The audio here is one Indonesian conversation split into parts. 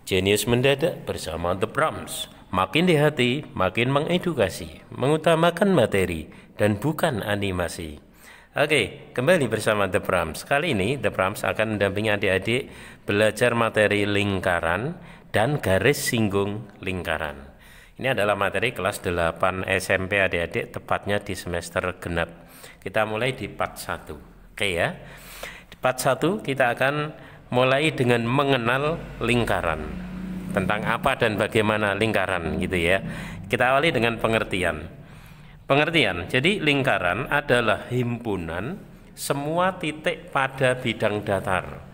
Jenius mendadak bersama The Brahms. Makin di hati, makin mengedukasi, mengutamakan materi dan bukan animasi. Oke, kembali bersama The Brahms. Kali ini The Brahms akan mendampingi adik-adik belajar materi lingkaran dan garis singgung lingkaran. Ini adalah materi kelas 8 SMP adik-adik, tepatnya di semester genap. Kita mulai di part 1. Oke ya. Di part 1 kita akan mulai dengan mengenal lingkaran. Tentang apa dan bagaimana lingkaran gitu ya. Kita awali dengan pengertian. Pengertian, jadi lingkaran adalah himpunan semua titik pada bidang datar.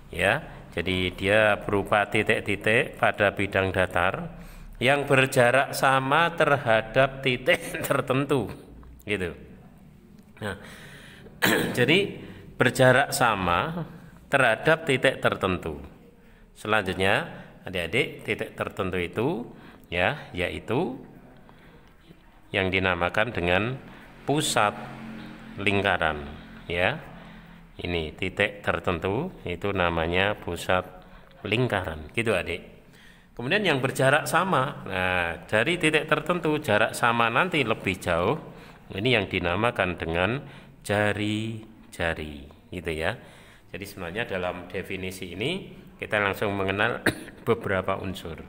Ya, jadi dia berupa titik-titik pada bidang datar yang berjarak sama terhadap titik tertentu, gitu. Nah, jadi berjarak sama terhadap titik tertentu. Selanjutnya, adik-adik, titik tertentu itu ya, yaitu yang dinamakan dengan pusat lingkaran ya. Ini titik tertentu itu namanya pusat lingkaran, gitu adik. Kemudian yang berjarak sama, nah dari titik tertentu jarak sama nanti lebih jauh, ini yang dinamakan dengan jari-jari, gitu ya. Jadi sebenarnya dalam definisi ini kita langsung mengenal beberapa unsur,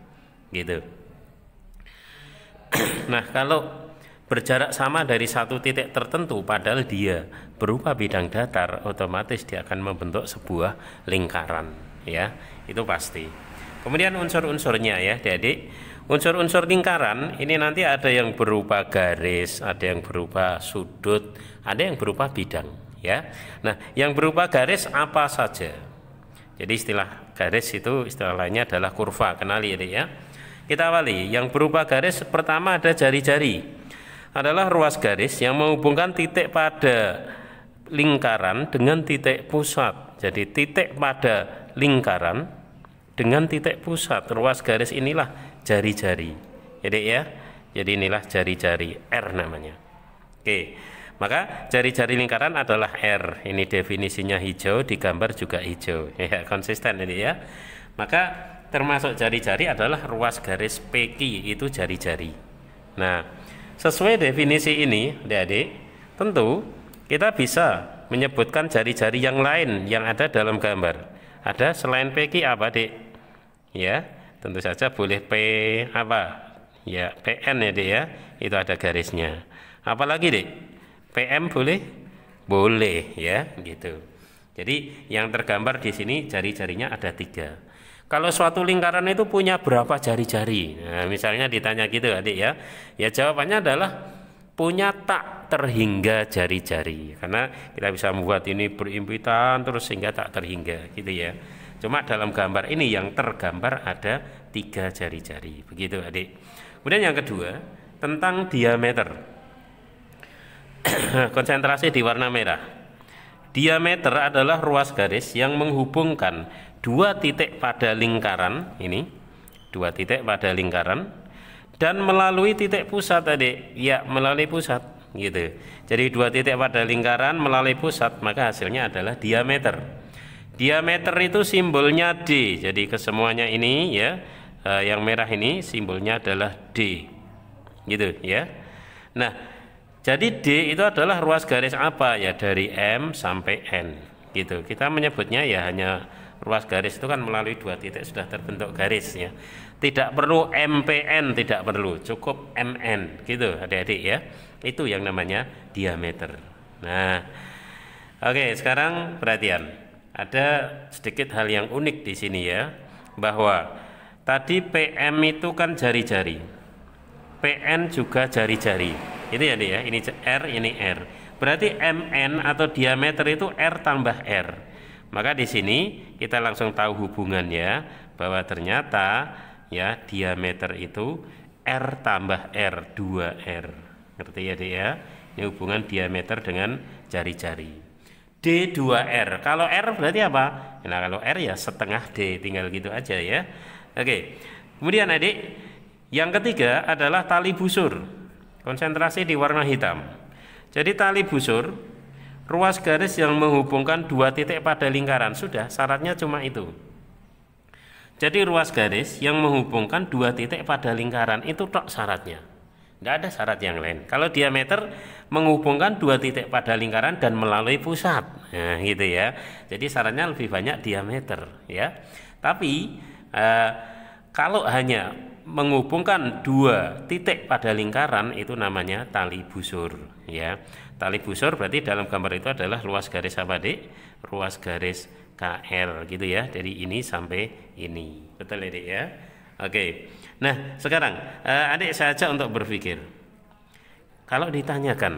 gitu. Nah, kalau berjarak sama dari satu titik tertentu padahal dia berupa bidang datar, otomatis dia akan membentuk sebuah lingkaran ya, itu pasti. Kemudian unsur-unsurnya ya adik-adik, unsur-unsur lingkaran ini nanti ada yang berupa garis, ada yang berupa sudut, ada yang berupa bidang ya. Nah, yang berupa garis apa saja? Jadi istilah garis itu istilah lainnya adalah kurva, kenali adik ya. Kita awali, yang berupa garis pertama ada jari-jari, adalah ruas garis yang menghubungkan titik pada lingkaran dengan titik pusat. Jadi titik pada lingkaran dengan titik pusat, ruas garis inilah jari-jari. Jadi ya, jadi inilah jari-jari, R namanya. Oke, maka jari-jari lingkaran adalah R. Ini definisinya hijau, digambar juga hijau. Ya, konsisten ini ya. Maka termasuk jari-jari adalah ruas garis PQ, itu jari-jari. Nah, sesuai definisi ini, adik-adik, tentu kita bisa menyebutkan jari-jari yang lain yang ada dalam gambar. Ada selain PQ apa, Dik? Ya, tentu saja boleh P apa? Ya, PN ya, Dik ya. Itu ada garisnya. Apalagi, Dik? PM boleh? Boleh ya, gitu. Jadi yang tergambar di sini jari-jarinya ada 3. Kalau suatu lingkaran itu punya berapa jari-jari? Nah, misalnya ditanya gitu adik ya. Ya jawabannya adalah punya tak terhingga jari-jari. Karena kita bisa membuat ini berimpitan terus sehingga tak terhingga gitu ya. Cuma dalam gambar ini yang tergambar ada 3 jari-jari. Begitu adik. Kemudian yang kedua tentang diameter. Konsentrasi di warna merah. Diameter adalah ruas garis yang menghubungkan 2 titik pada lingkaran ini, 2 titik pada lingkaran dan melalui titik pusat adik, ya melalui pusat gitu. Jadi 2 titik pada lingkaran melalui pusat, maka hasilnya adalah diameter. Diameter itu simbolnya D. Jadi kesemuanya ini ya, yang merah ini simbolnya adalah D, gitu ya. Nah, jadi D itu adalah ruas garis apa ya, dari M sampai N gitu. Kita menyebutnya ya hanya ruas garis itu kan melalui 2 titik sudah terbentuk garis ya. Tidak perlu MPN, tidak perlu, cukup MN gitu adik-adik ya. Itu yang namanya diameter. Nah, oke, sekarang perhatian. Ada sedikit hal yang unik di sini ya, bahwa tadi PM itu kan jari-jari, PN juga jari-jari. Itu ya dia, ini R, ini R. Berarti MN atau diameter itu R tambah R. Maka di sini kita langsung tahu hubungannya, bahwa ternyata ya diameter itu R tambah R, 2R. Ngerti ya dia? Ini hubungan diameter dengan jari-jari. D 2R. Kalau R berarti apa? Nah, kalau R ya setengah D, tinggal gitu aja ya. Oke. Kemudian adik, yang ketiga adalah tali busur. Konsentrasi di warna hitam. Jadi tali busur ruas garis yang menghubungkan 2 titik pada lingkaran. Sudah, syaratnya cuma itu. Jadi ruas garis yang menghubungkan dua titik pada lingkaran itu tok syaratnya. Nggak ada syarat yang lain. Kalau diameter menghubungkan dua titik pada lingkaran dan melalui pusat, nah, gitu ya. Jadi syaratnya lebih banyak diameter, ya. Tapi kalau hanya menghubungkan dua titik pada lingkaran itu namanya tali busur, ya. Tali busur berarti dalam gambar itu adalah ruas garis apa, Dik? Ruas garis KL, gitu ya. Dari ini sampai ini, betul ya, Dik ya? Oke. Nah, sekarang adik saya ajak untuk berpikir. Kalau ditanyakan,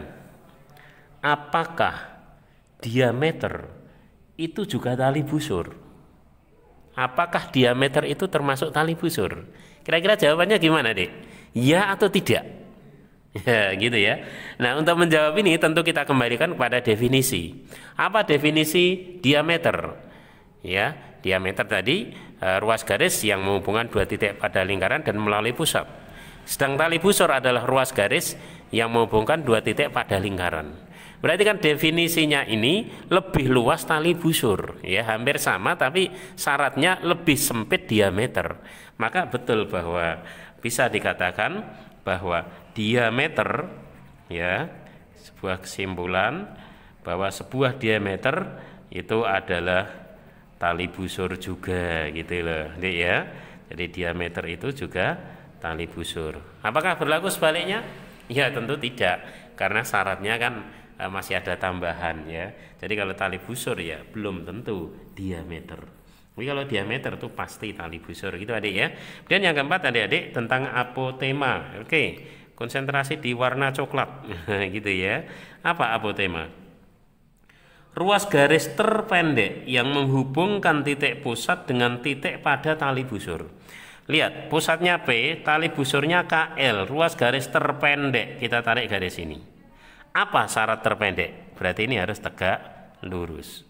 apakah diameter itu juga tali busur? Apakah diameter itu termasuk tali busur? Kira-kira jawabannya gimana, Dik? Ya atau tidak? Ya, gitu ya. Nah, untuk menjawab ini tentu kita kembalikan kepada definisi. Apa definisi diameter? Ya, diameter tadi ruas garis yang menghubungkan dua titik pada lingkaran dan melalui pusat. Sedang tali busur adalah ruas garis yang menghubungkan dua titik pada lingkaran. Berarti kan definisinya ini lebih luas tali busur, ya, hampir sama tapi syaratnya lebih sempit diameter. Maka betul bahwa bisa dikatakan bahwa diameter, ya, sebuah kesimpulan bahwa sebuah diameter itu adalah tali busur juga, gitu loh, ya. Jadi diameter itu juga tali busur. Apakah berlaku sebaliknya? Ya tentu tidak, karena syaratnya kan masih ada tambahan, ya. Jadi kalau tali busur ya belum tentu diameter. Tapi kalau diameter itu pasti tali busur, gitu adik ya. Dan yang keempat adik-adik tentang apotema. Oke, konsentrasi di warna coklat, gitu ya. Apa apotema? Ruas garis terpendek yang menghubungkan titik pusat dengan titik pada tali busur. Lihat, pusatnya P, tali busurnya KL, ruas garis terpendek. Kita tarik garis ini. Apa syarat terpendek? Berarti ini harus tegak lurus.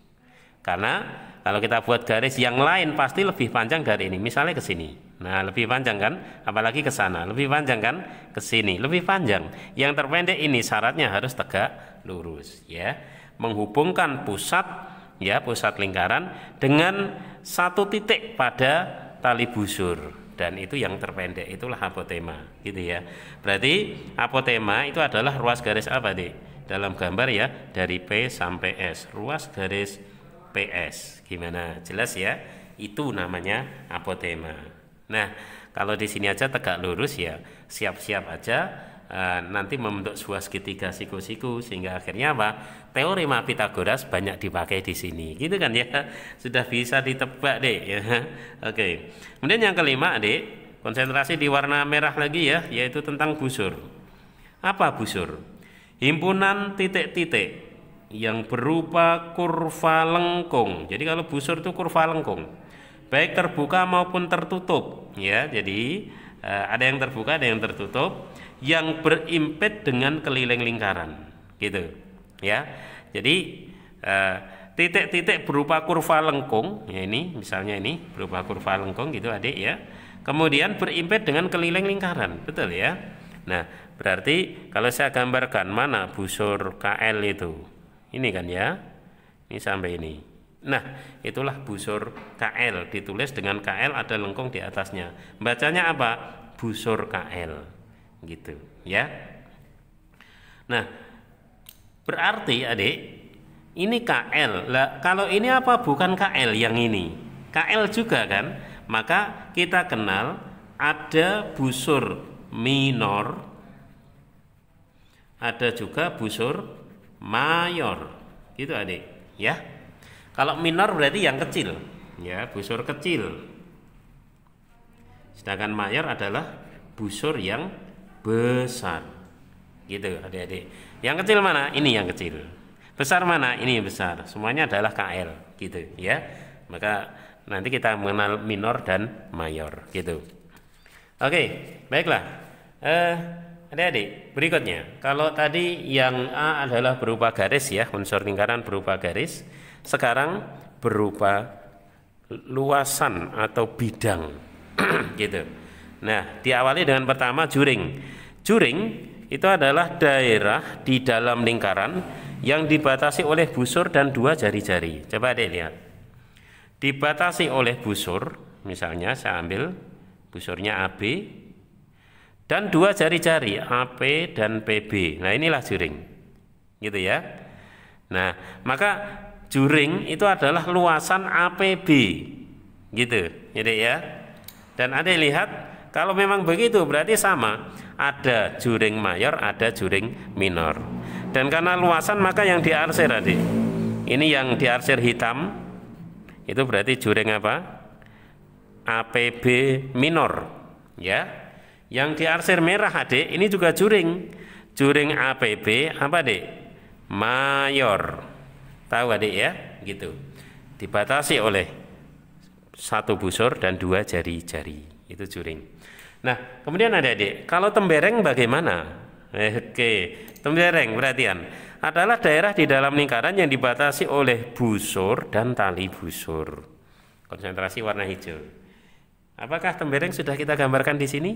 Karena kalau kita buat garis yang lain pasti lebih panjang dari ini. Misalnya ke sini. Nah, lebih panjang kan? Apalagi ke sana. Lebih panjang kan? Ke sini. Lebih panjang. Yang terpendek ini syaratnya harus tegak lurus, ya. Menghubungkan pusat, ya, pusat lingkaran dengan satu titik pada tali busur, dan itu yang terpendek, itulah apotema, gitu ya. Berarti apotema itu adalah ruas garis apa, Dik? Dalam gambar ya, dari P sampai S, ruas garis PS. Gimana? Jelas ya? Itu namanya apotema. Nah, kalau di sini aja tegak lurus ya, siap-siap aja nanti membentuk sebuah segitiga siku-siku, sehingga akhirnya apa? Teorema Pitagoras banyak dipakai di sini, gitu kan ya? Sudah bisa ditebak, Dek, ya. Oke. Kemudian yang kelima, Dek, konsentrasi di warna merah lagi ya, yaitu tentang busur. Apa busur? Himpunan titik-titik yang berupa kurva lengkung. Jadi kalau busur itu kurva lengkung, baik terbuka maupun tertutup, ya. Jadi ada yang terbuka, ada yang tertutup, yang berimpit dengan keliling lingkaran, gitu ya. Jadi titik-titik berupa kurva lengkung, ya, ini misalnya ini berupa kurva lengkung, gitu adik ya. Kemudian berimpit dengan keliling lingkaran, betul ya. Nah, berarti kalau saya gambarkan mana busur KL itu, ini kan ya, ini sampai ini. Nah, itulah busur KL, ditulis dengan KL ada lengkung di atasnya. Bacanya apa? Busur KL, gitu ya. Nah, berarti adik, ini KL lah. Kalau ini apa? Bukan KL yang ini, KL juga kan. Maka kita kenal ada busur minor, ada juga busur mayor, gitu adik ya. Kalau minor berarti yang kecil, ya, busur kecil. Sedangkan mayor adalah busur yang besar, gitu adik-adik. Yang kecil mana? Ini yang kecil. Besar mana? Ini yang besar. Semuanya adalah KL, gitu ya. Maka nanti kita mengenal minor dan mayor, gitu. Oke, baiklah. Adik-adik, berikutnya, kalau tadi yang A adalah berupa garis ya, unsur lingkaran berupa garis, sekarang berupa luasan atau bidang, gitu. Nah, diawali dengan pertama juring. Juring itu adalah daerah di dalam lingkaran yang dibatasi oleh busur dan dua jari-jari. Coba adik lihat. Dibatasi oleh busur, Misalnya saya ambil busurnya AB dan dua jari-jari AP dan PB. Nah, inilah juring. Gitu ya. Nah, maka juring itu adalah luasan APB. Gitu. Jadi ya. Dan Adik lihat kalau memang begitu berarti sama. Ada juring mayor, ada juring minor. Dan karena luasan maka yang diarsir Adik. Ini yang diarsir hitam itu berarti juring apa? APB minor, ya. Yang diarsir merah Adik, ini juga juring. Juring APB apa Adik? Mayor. Tahu Adik ya? Gitu. Dibatasi oleh satu busur dan dua jari-jari. Itu juring. Nah, kemudian Adik, kalau tembereng bagaimana? Oke, tembereng perhatian adalah daerah di dalam lingkaran yang dibatasi oleh busur dan tali busur. Konsentrasi warna hijau. Apakah tembereng sudah kita gambarkan di sini?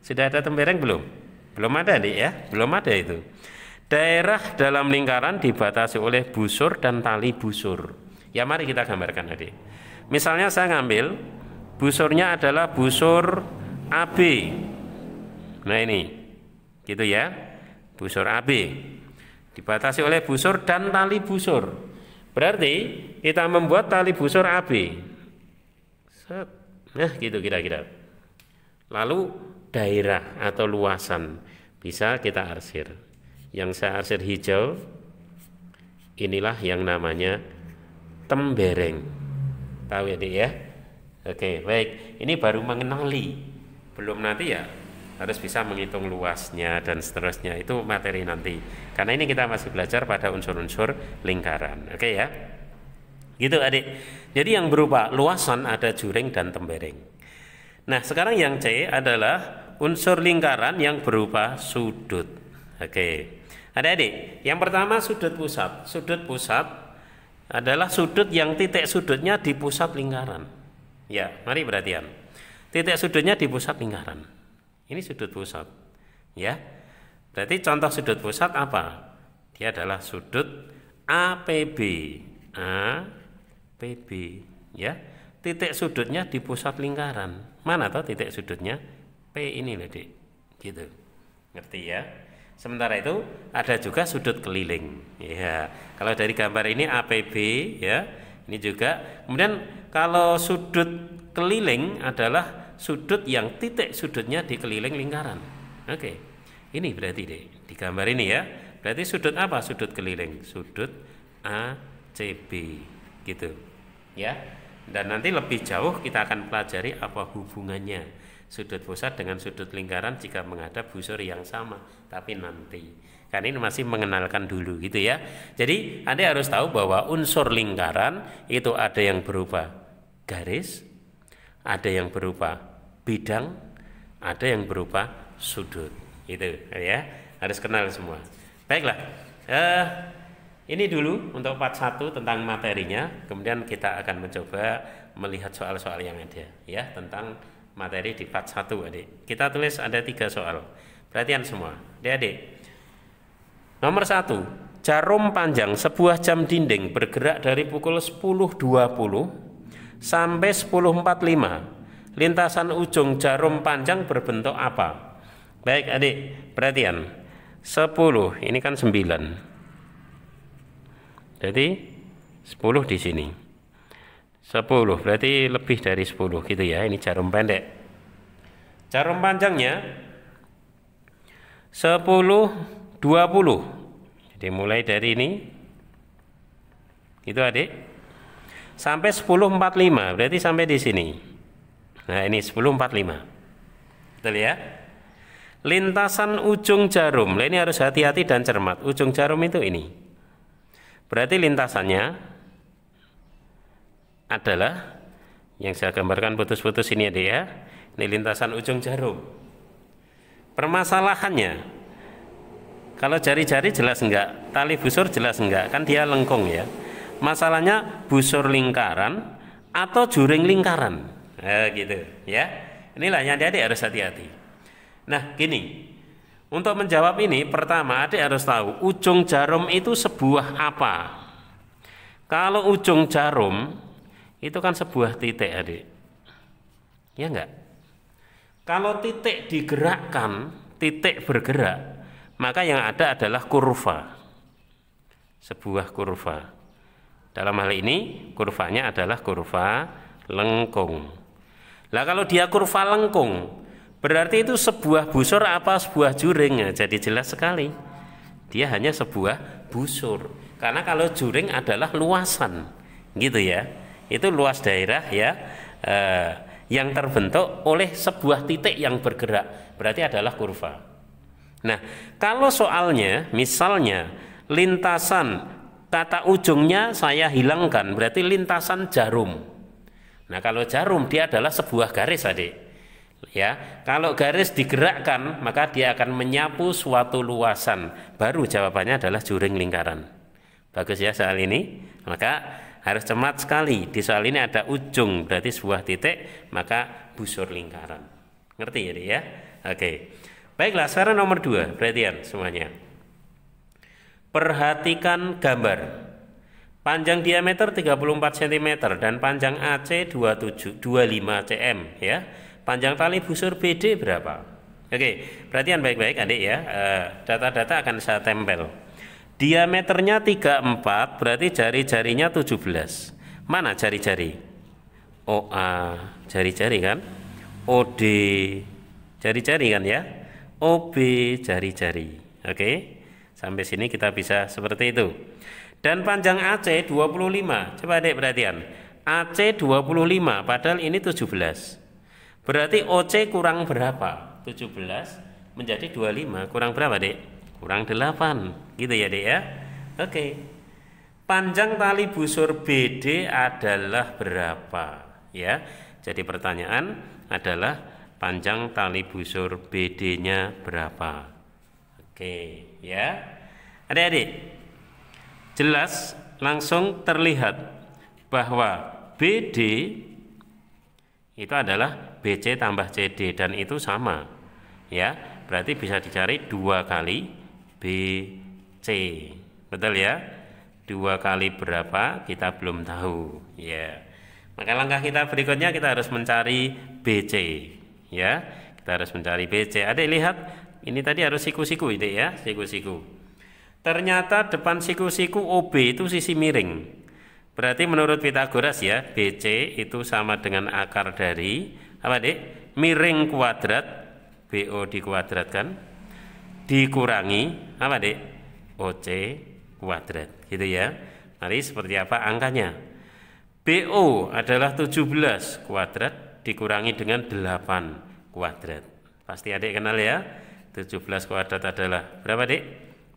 Sudah ada tembereng belum? Belum ada Adik ya? Belum ada itu. Daerah dalam lingkaran dibatasi oleh busur dan tali busur. Ya mari kita gambarkan Adik. Misalnya saya ngambil busurnya adalah busur AB. Nah ini, gitu ya, busur AB dibatasi oleh busur dan tali busur. Berarti kita membuat tali busur AB. Nah gitu kira-kira. Lalu daerah atau luasan bisa kita arsir. Yang saya arsir hijau, inilah yang namanya tembereng. Tahu ya Dik ya? Oke, baik. Ini baru mengenali. Belum nanti ya harus bisa menghitung luasnya dan seterusnya, itu materi nanti. Karena ini kita masih belajar pada unsur-unsur lingkaran. Oke ya. Gitu Adik. Jadi yang berupa luasan ada juring dan tembereng. Nah, sekarang yang C adalah unsur lingkaran yang berupa sudut. Oke. Adik-adik, yang pertama sudut pusat. Sudut pusat adalah sudut yang titik sudutnya di pusat lingkaran. Ya, mari perhatian. Titik sudutnya di pusat lingkaran. Ini sudut pusat. Ya. Berarti contoh sudut pusat apa? Dia adalah sudut APB. APB, ya. Titik sudutnya di pusat lingkaran. Mana toh titik sudutnya? P ini loh, Dik. Gitu. Ngerti ya? Sementara itu ada juga sudut keliling. Ya. Kalau dari gambar ini APB, ya. Ini juga. Kemudian kalau sudut keliling adalah sudut yang titik sudutnya di keliling lingkaran. Oke. Ini berarti di gambar ini ya. Berarti sudut apa? Sudut keliling. Sudut ACB gitu. Ya. Dan nanti lebih jauh kita akan pelajari apa hubungannya sudut pusat dengan sudut lingkaran jika menghadap busur yang sama. Tapi nanti. Karena ini masih mengenalkan dulu gitu ya. Jadi Anda harus tahu bahwa unsur lingkaran itu ada yang berupa garis, ada yang berupa bidang, ada yang berupa sudut. Itu ya, harus kenal semua. Baiklah, ini dulu untuk part 1 tentang materinya. Kemudian kita akan mencoba melihat soal-soal yang ada ya tentang materi di part 1 Adik. Kita tulis ada 3 soal. Perhatian semua. Adik. Nomor 1, jarum panjang sebuah jam dinding bergerak dari pukul 10.20 sampai 10.45. Lintasan ujung jarum panjang berbentuk apa? Baik Adik, perhatian. 10, ini kan 9. Jadi 10 di sini. 10 berarti lebih dari 10 gitu ya. Ini jarum pendek. Jarum panjangnya 10, 20. Jadi mulai dari ini itu Adik sampai 10.45 berarti sampai di sini. Nah ini 10.45. Betul ya. Lintasan ujung jarum. Nah, ini harus hati-hati dan cermat. Ujung jarum itu ini. Berarti lintasannya adalah yang saya gambarkan putus-putus ini Adik ya. Ini lintasan ujung jarum. Permasalahannya, kalau jari-jari jelas enggak, tali busur jelas enggak, kan dia lengkung ya. Masalahnya busur lingkaran atau juring lingkaran. Gitu ya. Inilah yang Adik harus hati-hati. Nah gini, untuk menjawab ini pertama Adik harus tahu ujung jarum itu sebuah apa. Kalau ujung jarum itu kan sebuah titik Adik. Ya enggak? Kalau titik digerakkan, titik bergerak, maka yang ada adalah kurva. Sebuah kurva. Dalam hal ini, kurvanya adalah kurva lengkung. Lah kalau dia kurva lengkung, berarti itu sebuah busur apa sebuah juring? Jadi jelas sekali. Dia hanya sebuah busur. Karena kalau juring adalah luasan, gitu ya. Itu luas daerah ya. Yang terbentuk oleh sebuah titik yang bergerak, berarti adalah kurva. Nah, kalau soalnya misalnya lintasan kata ujungnya saya hilangkan, berarti lintasan jarum. Nah, kalau jarum dia adalah sebuah garis, adik. Ya, kalau garis digerakkan maka dia akan menyapu suatu luasan. Baru jawabannya adalah juring lingkaran. Bagus ya soal ini. Maka harus cermat sekali. Di soal ini ada ujung, berarti sebuah titik, maka busur lingkaran. Ngerti ya, ya? Oke. Baiklah, sekarang nomor 2, perhatian semuanya. Perhatikan gambar. Panjang diameter 34 cm dan panjang AC 25 cm ya. Panjang tali busur BD berapa? Oke, perhatian baik-baik adik ya. Data-data akan saya tempel. Diameternya 34, berarti jari-jarinya 17. Mana jari-jari? OA, jari-jari kan? OD, jari-jari kan ya? OB, jari-jari. Oke, sampai sini kita bisa seperti itu. Dan panjang AC 25. Coba adik perhatian. AC 25, padahal ini 17. Berarti OC kurang berapa? 17 menjadi 25, kurang berapa, Dek? Kurang 8, gitu ya, Dek ya. Oke. Panjang tali busur BD adalah berapa? Ya. Jadi pertanyaan adalah panjang tali busur BD-nya berapa? Oke, ya. Adik-adik, jelas langsung terlihat bahwa BD itu adalah BC tambah CD dan itu sama. Ya, berarti bisa dicari 2 kali BC. Betul ya? 2 kali berapa kita belum tahu ya. Maka langkah kita berikutnya kita harus mencari BC ya. Kita harus mencari BC. Adik lihat, ini tadi harus siku-siku ini ya, siku-siku. Ternyata depan siku-siku OB itu sisi miring. Berarti menurut Pythagoras ya, BC itu sama dengan akar dari apa, Dek? Miring kuadrat BO dikuadratkan dikurangi apa, Dek? OC kuadrat, gitu ya. Mari seperti apa angkanya? BO adalah 17 kuadrat dikurangi dengan 8 kuadrat. Pasti adik kenal ya. 17 kuadrat adalah berapa, Dek?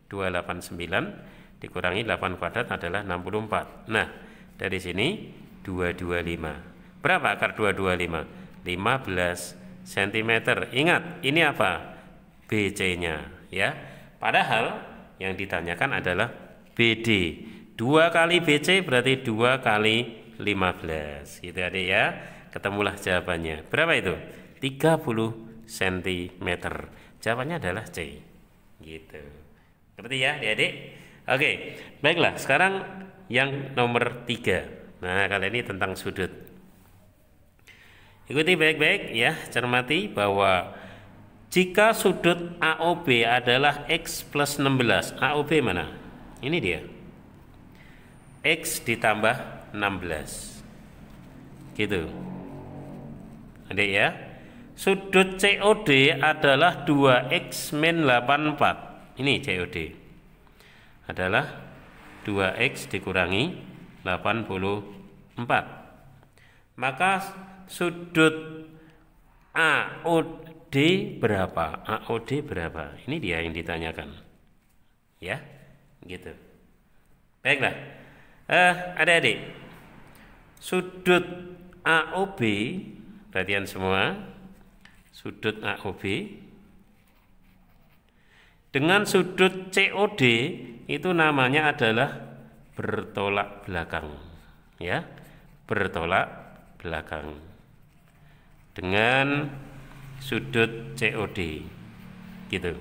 289 dikurangi 8 kuadrat adalah 64. Nah, dari sini 225. Berapa akar 225? 15 cm. Ingat, ini apa? BC-nya ya. Padahal yang ditanyakan adalah BD. 2 kali BC berarti 2 kali 15. Gitu adik ya. Ketemulah jawabannya. Berapa itu? 30 cm. Jawabannya adalah C. Gitu. Ngerti ya adik-adik? Oke, baiklah. Sekarang yang nomor 3. Nah, kali ini tentang sudut. Ikuti baik-baik ya, cermati bahwa jika sudut AOB adalah X plus 16, AOB mana? Ini dia. X ditambah 16. Gitu. Adik ya. Sudut COD adalah 2X min 84. Ini COD. Adalah 2X dikurangi 84. Maka sudut AOD berapa? AOD berapa? Ini dia yang ditanyakan. Ya, gitu. Baiklah. Adik-adik. Sudut AOB, perhatian semua. Sudut AOB dengan sudut COD itu namanya adalah bertolak belakang. Ya, bertolak belakang dengan sudut COD gitu.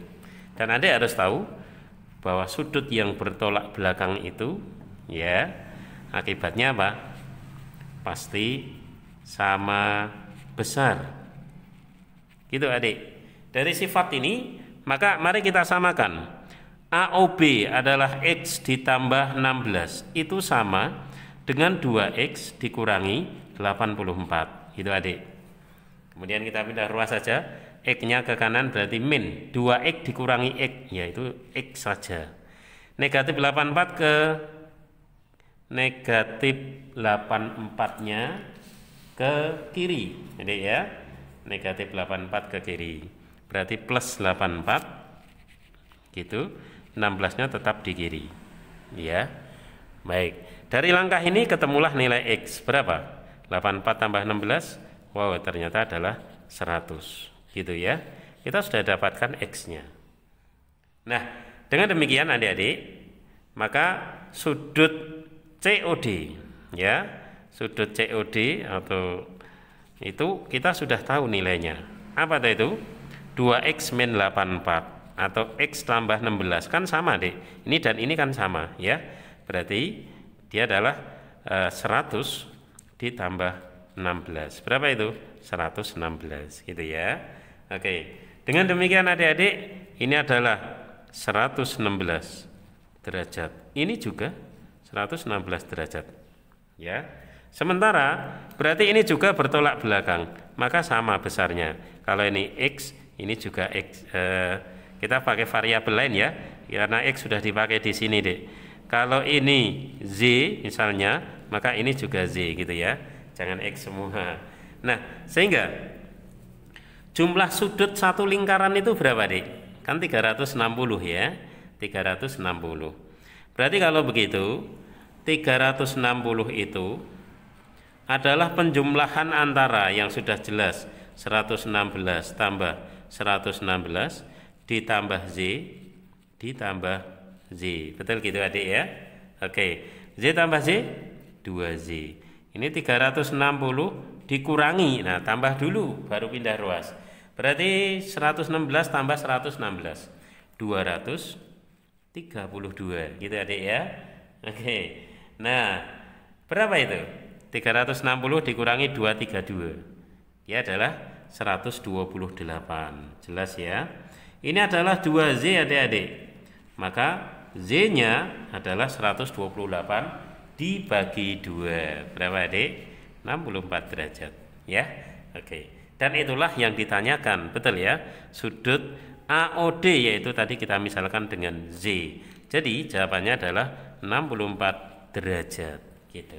Dan Anda harus tahu bahwa sudut yang bertolak belakang itu ya akibatnya apa? Pasti sama besar. Gitu adik. Dari sifat ini, maka mari kita samakan. AOB adalah X ditambah 16. Itu sama dengan 2X dikurangi 84. Gitu adik. Kemudian kita pindah ruas saja. X-nya ke kanan berarti min. 2X dikurangi X, yaitu X saja. Negatif 84 ke negatif 84-nya ke kiri. Jadi ya, negatif 84 ke kiri. Berarti plus 84 gitu. 16-nya tetap di kiri. Ya. Baik. Dari langkah ini ketemulah nilai X. Berapa? 84 tambah 16. Wow, ternyata adalah 100. Gitu ya. Kita sudah dapatkan X-nya. Nah, dengan demikian adik-adik, maka sudut COD, ya, sudut COD atau itu kita sudah tahu nilainya. Apa itu? 2X min 84 atau X tambah 16 kan sama deh. Ini dan ini kan sama, ya. Berarti dia adalah 100 ditambah 16. Berapa itu? 116 gitu ya. Oke. Dengan demikian adik-adik, ini adalah 116 derajat. Ini juga 116 derajat. Ya. Sementara berarti ini juga bertolak belakang, maka sama besarnya. Kalau ini X, ini juga X. Kita pakai variabel lain ya, karena X sudah dipakai di sini deh. Kalau ini Z misalnya, maka ini juga Z gitu ya. Jangan X semua. Nah, sehingga jumlah sudut satu lingkaran itu berapa dek? Kan 360 ya. 360. Berarti kalau begitu 360 itu adalah penjumlahan antara yang sudah jelas 116 tambah 116 ditambah Z ditambah Z. Betul gitu adik ya? Oke. Z tambah Z 2Z. Ini 360 dikurangi. Nah, tambah dulu baru pindah ruas. Berarti 116 tambah 116 232 gitu adik ya. Oke. Nah, berapa itu? 360 dikurangi 232. Dia adalah 128. Jelas ya? Ini adalah 2Z adik-adik. Maka Z-nya adalah 128 dibagi 2. Berapa adik? 64 derajat. Ya. Oke. Dan itulah yang ditanyakan. Betul ya? Sudut AOD yaitu tadi kita misalkan dengan Z. Jadi jawabannya adalah 64 derajat gitu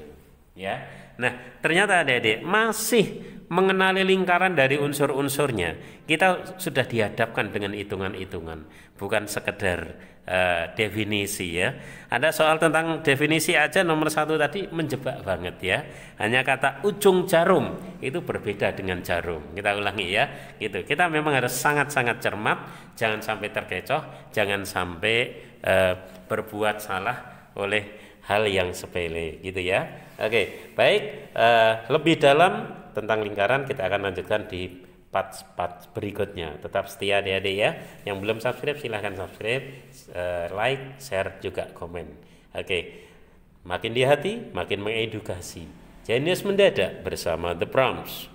ya. Nah, ternyata adik-adik masih mengenali lingkaran dari unsur-unsurnya. Kita sudah dihadapkan dengan hitungan-hitungan, bukan sekedar definisi ya. Ada soal tentang definisi aja nomor 1 tadi menjebak banget ya. Hanya kata ujung jarum itu berbeda dengan jarum. Kita ulangi ya. Gitu. Kita memang harus sangat-sangat cermat, jangan sampai terkecoh, jangan sampai berbuat salah oleh hal yang sepele gitu ya. Oke, baik. Lebih dalam tentang lingkaran kita akan lanjutkan di part berikutnya. Tetap setia adik-adik ya. Yang belum subscribe silahkan subscribe, like, share juga komen. Oke. Makin di hati, makin mengedukasi. Jenius mendadak bersama The Proms.